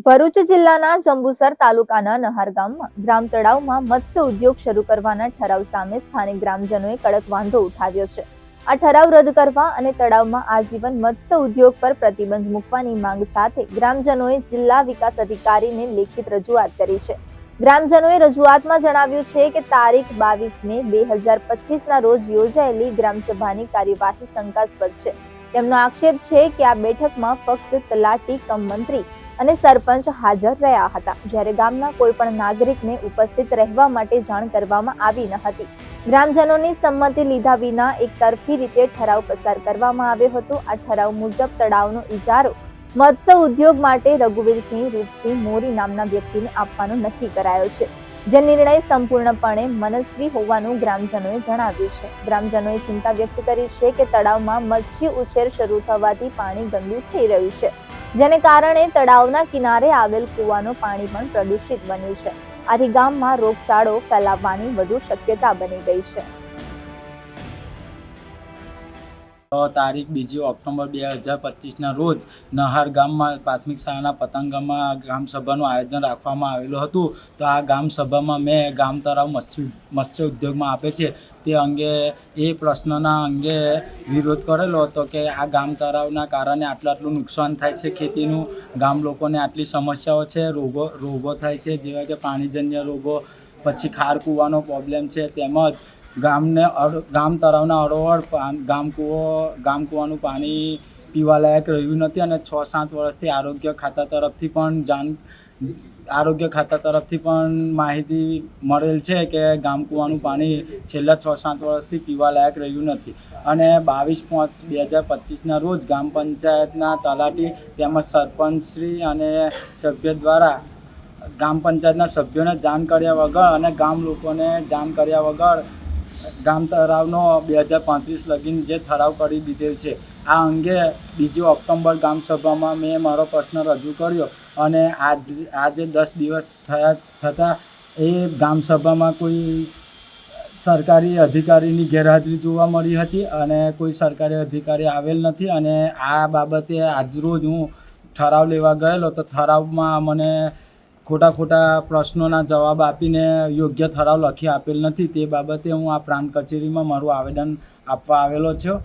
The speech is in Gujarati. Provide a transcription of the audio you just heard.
ભરૂચ જિલ્લાના જંબુસર તાલુકાના નહાર ગામમાં ગ્રામ તળાવમાં મત્સ્ય ઉદ્યોગ શરૂ કરવાના ઠરાવ સામે સ્થાનિક ગ્રામજનોએ કડક વાંધો ઉઠાવ્યો છે। આ ઠરાવ રદ કરવા અને તળાવમાં આજીવન મત્સ્ય ઉદ્યોગ પર પ્રતિબંધ મૂકવાની માંગ સાથે ગ્રામજનોએ જિલ્લા વિકાસ અધિકારીને લેખિત રજૂઆત કરી છે। ગ્રામજનોએ રજૂઆતમાં જણાવ્યું છે કે તારીખ 22 મે 2025ના રોજ યોજાયેલી ગ્રામસભાની કાર્યવાહી શંકાસ્પદ છે। તેમનો આક્ષેપ છે કે આ બેઠકમાં ફક્ત તલાટી કમ મંત્રી અને સરપંચ હાજર રહ્યા હતા, જ્યારે ગામના કોઈ પણ નાગરિકને ઉપસ્થિત રહેવા માટે જાણ કરવામાં આવી ન હતી। ગ્રામજનોની સંમતિ લીધા વિના એકતરફી રીતે ઠરાવ પસાર કરવામાં આવ્યો હતો। આ ઠરાવ મુજબ તળાવનો ઇજારો મત્સ્ય ઉદ્યોગ માટે રઘુવીરસિંહ રૂપસિંહ મોરી નામના વ્યક્તિને આપવાનો નક્કી કરાયો છે, જે નિર્ણય સંપૂર્ણપણે મનસ્વી હોવાનું ગ્રામજનોએ જણાવ્યું છે। ગ્રામજનોએ ચિંતા વ્યક્ત કરી છે કે તળાવમાં મત્સ્ય ઉછેર શરૂ થવાથી પાણી ગંદુ થઈ રહ્યું છે, જેને કારણે તળાવના કિનારે આવેલ કૂવાનું પાણી પણ પ્રદૂષિત બન્યું છે। આથી ગામમાં રોગચાળો ફેલાવવાની વધુ શક્યતા બની ગઈ છે। તારીખ 2 ઓક્ટોબર 2025ના રોજ નહાર ગામમાં પ્રાથમિક શાળાના પતંગમાં ગ્રામસભાનું આયોજન રાખવામાં આવેલું હતું। તો આ ગ્રામસભામાં મેં ગામ તળાવ મત્સ્ય ઉદ્યોગમાં આપે છે તે અંગે એ પ્રશ્નના અંગે વિરોધ કરેલો હતો કે આ ગામ તળાવના કારણે આટલું નુકસાન થાય છે ખેતીનું, ગામ લોકોને આટલી સમસ્યાઓ છે, રોગો થાય છે, જેવા કે પાણીજન્ય રોગો, પછી ખાર કૂવાનો પ્રોબ્લેમ છે, તેમજ ગામ તળાવના અડોઅડ ગામ કૂવાનું પાણી પીવાલાયક રહ્યું નથી અને 6-7 વર્ષથી આરોગ્ય ખાતા તરફથી પણ માહિતી મળેલ છે કે ગામ કૂવાનું પાણી છેલ્લા 6-7 વર્ષથી પીવાલાયક રહ્યું નથી। અને 22/5/2025ના રોજ ગ્રામ પંચાયતના તલાટી તેમજ સરપંચશ્રી અને સભ્ય દ્વારા ગ્રામ પંચાયતના સભ્યોને જાણ કર્યા વગર અને ગામ લોકોને જાણ કર્યા વગર ગામ તળાવનો 2035 લગીન જે ઠરાવ કરી દીધેલ છે, આ અંગે 2 ઓક્ટોબર ગામસભામાં મેં મારો પ્રશ્ન રજૂ કર્યો અને આજે 10 દિવસ થયા છતાં એ ગામસભામાં કોઈ સરકારી અધિકારીની ગેરહાજરી જોવા મળી હતી અને કોઈ સરકારી અધિકારી આવેલ નથી। અને આ બાબતે આજરોજ હું ઠરાવ લેવા ગયેલો તો ઠરાવમાં મને ખોટા પ્રશ્નોના જવાબ આપીને યોગ્ય ઠરાવ લખી આપેલ નથી। તે બાબતે હું આ પ્રાંત કચેરીમાં મારું આવેદન આપવા આવેલો છું।